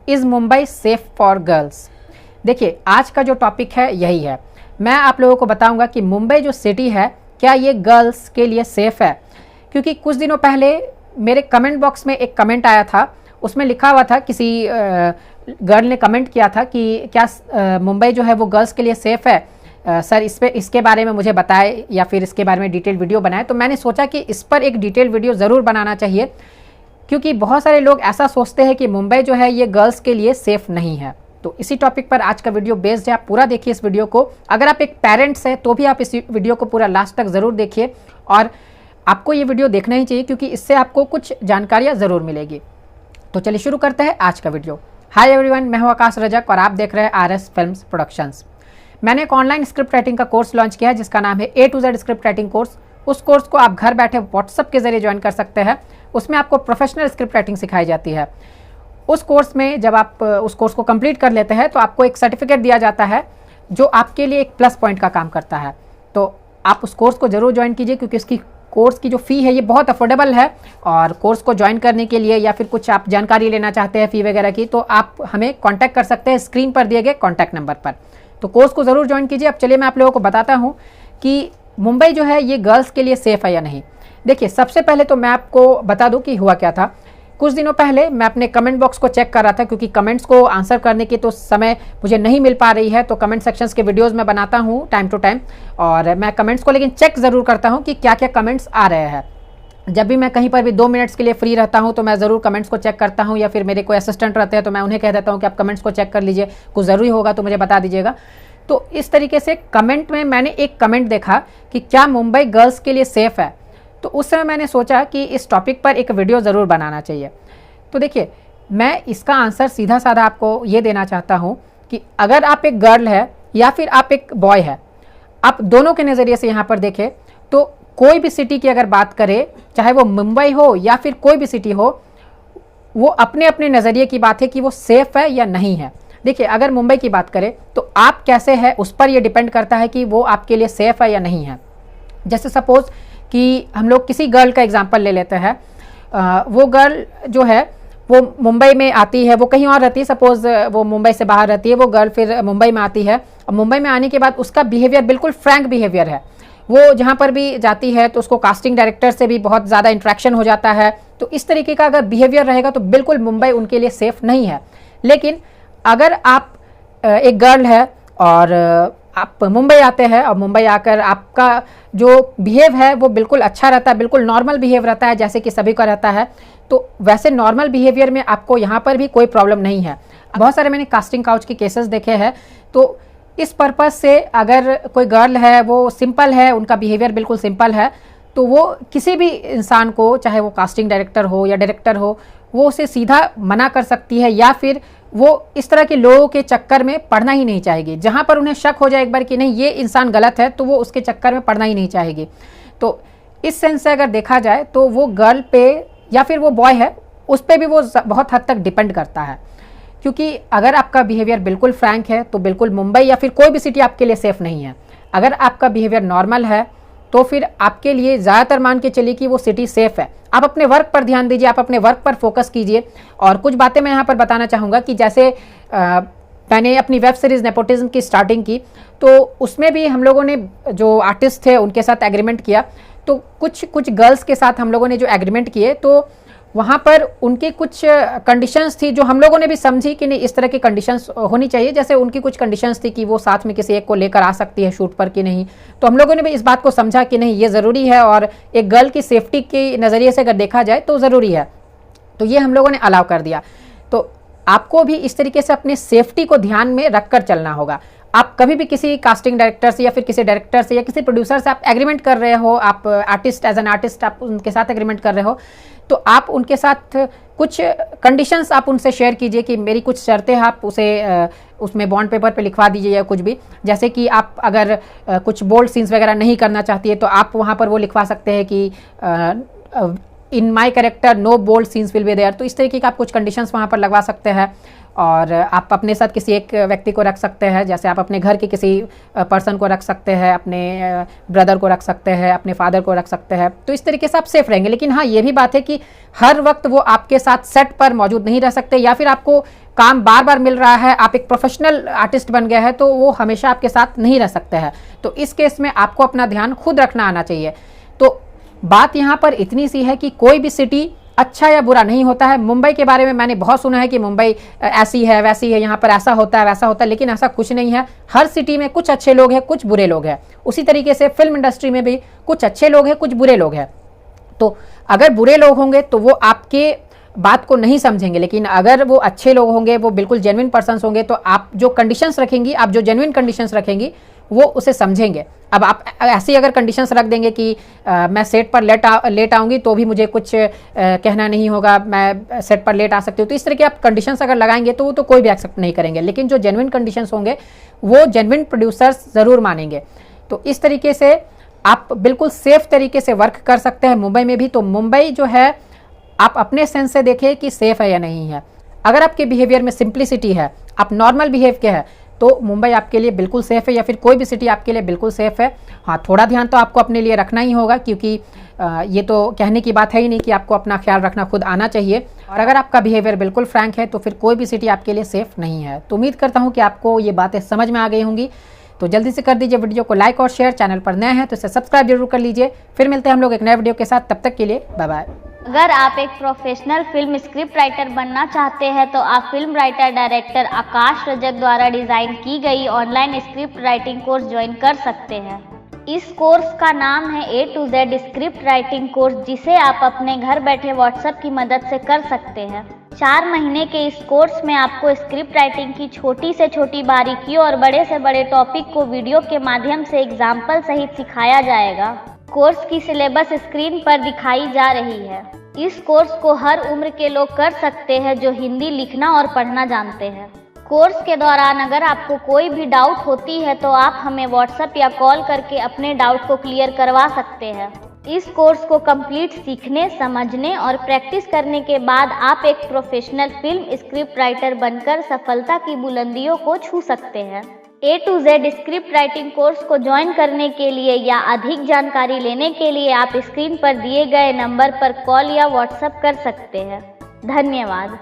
Is Mumbai safe for girls. देखिए आज का जो टॉपिक है यही है। मैं आप लोगों को बताऊंगा कि मुंबई जो सिटी है क्या ये गर्ल्स के लिए सेफ़ है। क्योंकि कुछ दिनों पहले मेरे कमेंट बॉक्स में एक कमेंट आया था, उसमें लिखा हुआ था, किसी गर्ल ने कमेंट किया था कि क्या मुंबई जो है वो गर्ल्स के लिए सेफ़ है, सर इसके बारे में मुझे बताएं या फिर इसके बारे में डिटेल वीडियो बनाएं। तो मैंने सोचा कि इस पर एक डिटेल वीडियो ज़रूर बनाना चाहिए, क्योंकि बहुत सारे लोग ऐसा सोचते हैं कि मुंबई जो है ये गर्ल्स के लिए सेफ़ नहीं है। तो इसी टॉपिक पर आज का वीडियो बेस्ड है, आप पूरा देखिए इस वीडियो को। अगर आप एक पेरेंट्स हैं तो भी आप इस वीडियो को पूरा लास्ट तक ज़रूर देखिए, और आपको ये वीडियो देखना ही चाहिए क्योंकि इससे आपको कुछ जानकारियाँ ज़रूर मिलेगी। तो चलिए शुरू करते हैं आज का वीडियो। हाय एवरीवन, मैं हूं आकाश रजक और आप देख रहे हैं आरएस फिल्म्स प्रोडक्शंस। मैंने एक ऑनलाइन स्क्रिप्ट राइटिंग का कोर्स लॉन्च किया है जिसका नाम है A to Z script writing course. उस कोर्स को आप घर बैठे व्हाट्सएप के जरिए ज्वाइन कर सकते हैं। उसमें आपको प्रोफेशनल स्क्रिप्ट राइटिंग सिखाई जाती है। उस कोर्स में जब आप उस कोर्स को कंप्लीट कर लेते हैं तो आपको एक सर्टिफिकेट दिया जाता है जो आपके लिए एक प्लस पॉइंट का काम करता है। तो आप उस कोर्स को ज़रूर ज्वाइन कीजिए क्योंकि इसकी कोर्स की जो फ़ी है ये बहुत अफोर्डेबल है। और कोर्स को ज्वाइन करने के लिए या फिर कुछ आप जानकारी लेना चाहते हैं फ़ी वगैरह की, तो आप हमें कांटेक्ट कर सकते हैं स्क्रीन पर दिए गए कांटेक्ट नंबर पर। तो कोर्स को ज़रूर ज्वाइन कीजिए। अब चलिए मैं आप लोगों को बताता हूँ कि मुंबई जो है ये गर्ल्स के लिए सेफ़ है या नहीं। देखिए सबसे पहले तो मैं आपको बता दूँ कि हुआ क्या था। कुछ दिनों पहले मैं अपने कमेंट बॉक्स को चेक कर रहा था, क्योंकि कमेंट्स को आंसर करने की तो समय मुझे नहीं मिल पा रही है। तो कमेंट सेक्शंस के वीडियोस मैं बनाता हूँ टाइम टू टाइम, और मैं कमेंट्स को लेकिन चेक ज़रूर करता हूँ कि क्या क्या कमेंट्स आ रहे हैं। जब भी मैं कहीं पर भी 2 मिनट्स के लिए फ्री रहता हूँ तो मैं ज़रूर कमेंट्स को चेक करता हूँ, या फिर मेरे कोई असिस्टेंट रहते हैं तो मैं उन्हें कह देता हूँ कि आप कमेंट्स को चेक कर लीजिए, कुछ ज़रूरी होगा तो मुझे बता दीजिएगा। तो इस तरीके से कमेंट में मैंने एक कमेंट देखा कि क्या मुंबई गर्ल्स के लिए सेफ़ है। तो उस समय मैंने सोचा कि इस टॉपिक पर एक वीडियो ज़रूर बनाना चाहिए। तो देखिए मैं इसका आंसर सीधा साधा आपको ये देना चाहता हूँ कि अगर आप एक गर्ल है या फिर आप एक बॉय है, आप दोनों के नज़रिए से यहाँ पर देखें तो कोई भी सिटी की अगर बात करें, चाहे वो मुंबई हो या फिर कोई भी सिटी हो, वो अपने अपने नज़रिए की बात है कि वो सेफ़ है या नहीं है। देखिए अगर मुंबई की बात करें तो आप कैसे है उस पर ये डिपेंड करता है कि वो आपके लिए सेफ़ है या नहीं है। जैसे सपोज़ कि हम लोग किसी गर्ल का एग्जाम्पल ले लेते हैं। वो गर्ल जो है वो मुंबई में आती है, वो कहीं और रहती है, सपोज़ वो मुंबई से बाहर रहती है, वो गर्ल फिर मुंबई में आती है, और मुंबई में आने के बाद उसका बिहेवियर बिल्कुल फ्रैंक बिहेवियर है। वो जहाँ पर भी जाती है तो उसको कास्टिंग डायरेक्टर से भी बहुत ज़्यादा इंट्रैक्शन हो जाता है। तो इस तरीके का अगर बिहेवियर रहेगा तो बिल्कुल मुंबई उनके लिए सेफ़ नहीं है। लेकिन अगर आप एक गर्ल है और आप मुंबई आते हैं और मुंबई आकर आपका जो बिहेव है वो बिल्कुल अच्छा रहता है, बिल्कुल नॉर्मल बिहेव रहता है जैसे कि सभी का रहता है, तो वैसे नॉर्मल बिहेवियर में आपको यहाँ पर भी कोई प्रॉब्लम नहीं है। बहुत सारे मैंने कास्टिंग काउच के केसेस देखे हैं। तो इस पर्पज़ से अगर कोई गर्ल है वो सिंपल है, उनका बिहेवियर बिल्कुल सिंपल है, तो वो किसी भी इंसान को, चाहे वो कास्टिंग डायरेक्टर हो या डायरेक्टर हो, वो उसे सीधा मना कर सकती है, या फिर वो इस तरह के लोगों के चक्कर में पड़ना ही नहीं चाहेगी। जहाँ पर उन्हें शक हो जाए एक बार कि नहीं ये इंसान गलत है, तो वो उसके चक्कर में पड़ना ही नहीं चाहेगी। तो इस सेंस से अगर देखा जाए तो वो गर्ल पे या फिर वो बॉय है उस पर भी वो बहुत हद तक डिपेंड करता है। क्योंकि अगर आपका बिहेवियर बिल्कुल फ्रैंक है तो बिल्कुल मुंबई या फिर कोई भी सिटी आपके लिए सेफ़ नहीं है। अगर आपका बिहेवियर नॉर्मल है तो फिर आपके लिए ज़्यादातर मान के चलिए कि वो सिटी सेफ़ है। आप अपने वर्क पर ध्यान दीजिए, आप अपने वर्क पर फोकस कीजिए। और कुछ बातें मैं यहाँ पर बताना चाहूँगा कि जैसे मैंने अपनी वेब सीरीज़ नेपोटिज्म की स्टार्टिंग की, तो उसमें भी हम लोगों ने जो आर्टिस्ट थे उनके साथ एग्रीमेंट किया। तो कुछ गर्ल्स के साथ हम लोगों ने जो एग्रीमेंट किए तो वहाँ पर उनकी कुछ कंडीशंस थी जो हम लोगों ने भी समझी कि नहीं इस तरह की कंडीशंस होनी चाहिए। जैसे उनकी कुछ कंडीशंस थी कि वो साथ में किसी एक को लेकर आ सकती है शूट पर कि नहीं, तो हम लोगों ने भी इस बात को समझा कि नहीं ये ज़रूरी है और एक गर्ल की सेफ्टी के नज़रिए से अगर देखा जाए तो ज़रूरी है, तो ये हम लोगों ने अलाउ कर दिया। तो आपको भी इस तरीके से अपनी सेफ्टी को ध्यान में रख कर चलना होगा। आप कभी भी किसी कास्टिंग डायरेक्टर से या फिर किसी डायरेक्टर से या किसी प्रोड्यूसर से आप एग्रीमेंट कर रहे हो, आप आर्टिस्ट एज एन आर्टिस्ट आप उनके साथ एग्रीमेंट कर रहे हो, तो आप उनके साथ कुछ कंडीशंस आप उनसे शेयर कीजिए कि मेरी कुछ शर्तें आप उसे उसमें बॉन्ड पेपर पे लिखवा दीजिए या कुछ भी। जैसे कि आप अगर कुछ बोल्ड सीन्स वगैरह नहीं करना चाहती है तो आप वहाँ पर वो लिखवा सकते हैं कि in my character no bold scenes will be there. तो इस तरीके का आप कुछ कंडीशंस वहाँ पर लगवा सकते हैं। और आप अपने साथ किसी एक व्यक्ति को रख सकते हैं, जैसे आप अपने घर के किसी पर्सन को रख सकते हैं, अपने ब्रदर को रख सकते हैं, अपने फादर को रख सकते हैं, तो इस तरीके से आप सेफ रहेंगे। लेकिन हाँ, ये भी बात है कि हर वक्त वो आपके साथ सेट पर मौजूद नहीं रह सकते, या फिर आपको काम बार बार मिल रहा है, आप एक प्रोफेशनल आर्टिस्ट बन गए हैं, तो वो हमेशा आपके साथ नहीं रह सकते हैं। तो इस केस में आपको अपना ध्यान खुद रखना आना चाहिए। तो बात यहाँ पर इतनी सी है कि कोई भी सिटी अच्छा या बुरा नहीं होता है। मुंबई के बारे में मैंने बहुत सुना है कि मुंबई ऐसी है वैसी है, यहाँ पर ऐसा होता है वैसा होता है, लेकिन ऐसा कुछ नहीं है। हर सिटी में कुछ अच्छे लोग हैं, कुछ बुरे लोग हैं। उसी तरीके से फिल्म इंडस्ट्री में भी कुछ अच्छे लोग हैं, कुछ बुरे लोग हैं। तो अगर बुरे लोग होंगे तो वो आपके बात को नहीं समझेंगे, लेकिन अगर वो अच्छे लोग होंगे, वो बिल्कुल जेन्युइन पर्सन्स होंगे, तो आप जो कंडीशंस रखेंगी, आप जो जेन्युइन कंडीशंस रखेंगी, वो उसे समझेंगे। अब आप ऐसी अगर कंडीशंस रख देंगे कि मैं सेट पर लेट आऊँगी तो भी मुझे कुछ कहना नहीं होगा, मैं सेट पर लेट आ सकती हूँ, तो इस तरह के आप कंडीशंस अगर लगाएंगे तो वो तो कोई भी एक्सेप्ट नहीं करेंगे। लेकिन जो जेन्युइन कंडीशंस होंगे वो जेन्युइन प्रोड्यूसर्स ज़रूर मानेंगे। तो इस तरीके से आप बिल्कुल सेफ तरीके से वर्क कर सकते हैं मुंबई में भी। तो मुंबई जो है, आप अपने सेंस से देखिए कि सेफ है या नहीं है। अगर आपके बिहेवियर में सिंप्लिसिटी है, आप नॉर्मल बिहेव के हैं, तो मुंबई आपके लिए बिल्कुल सेफ है, या फिर कोई भी सिटी आपके लिए बिल्कुल सेफ है। हाँ, थोड़ा ध्यान तो आपको अपने लिए रखना ही होगा, क्योंकि ये तो कहने की बात है ही नहीं कि आपको अपना ख्याल रखना खुद आना चाहिए। और अगर आपका बिहेवियर बिल्कुल फ्रैंक है तो फिर कोई भी सिटी आपके लिए सेफ नहीं है। तो उम्मीद करता हूँ कि आपको ये बातें समझ में आ गई होंगी। तो जल्दी से कर दीजिए वीडियो को लाइक और शेयर। चैनल पर नए हैं तो इसे सब्सक्राइब जरूर कर लीजिए। फिर मिलते हैं हम लोग एक नए वीडियो के साथ, तब तक के लिए बाय बाय। अगर आप एक प्रोफेशनल फिल्म स्क्रिप्ट राइटर बनना चाहते हैं तो आप फिल्म राइटर डायरेक्टर आकाश रजक द्वारा डिजाइन की गई online script writing course join कर सकते हैं। इस कोर्स का नाम है A to Z script writing course, जिसे आप अपने घर बैठे व्हाट्सएप की मदद से कर सकते हैं। 4 महीने के इस कोर्स में आपको स्क्रिप्ट राइटिंग की छोटी से छोटी बारीकियों और बड़े से बड़े टॉपिक को वीडियो के माध्यम से एग्जाम्पल सहित सिखाया जाएगा। कोर्स की सिलेबस स्क्रीन पर दिखाई जा रही है। इस कोर्स को हर उम्र के लोग कर सकते हैं जो हिंदी लिखना और पढ़ना जानते हैं। कोर्स के दौरान अगर आपको कोई भी डाउट होती है तो आप हमें व्हाट्सएप या कॉल करके अपने डाउट को क्लियर करवा सकते हैं। इस कोर्स को कंप्लीट सीखने, समझने और प्रैक्टिस करने के बाद आप एक प्रोफेशनल फिल्म स्क्रिप्ट राइटर बनकर सफलता की बुलंदियों को छू सकते हैं। A to Z script writing course को ज्वाइन करने के लिए या अधिक जानकारी लेने के लिए आप स्क्रीन पर दिए गए नंबर पर कॉल या व्हाट्सएप कर सकते हैं। धन्यवाद।